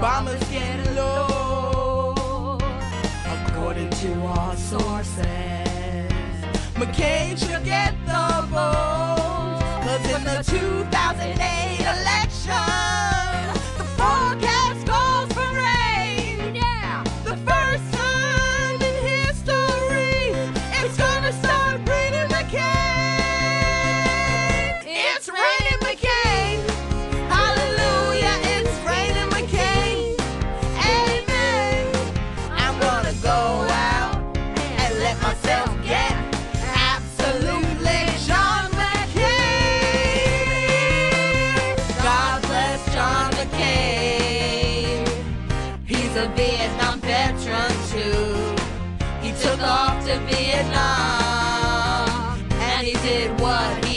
Obama's getting low, according to all sources. McCain should get the vote, 'cause in the 2008 election, the forecast calls for rain. Yeah, the first time in history, it's gonna start raining McCain. It's raining McCain. Hallelujah, it's raining McCain. Amen. I'm gonna go out and let myself get absolutely John McCain. God bless John McCain. He's a Vietnam veteran too. He took off to Vietnam and he did what he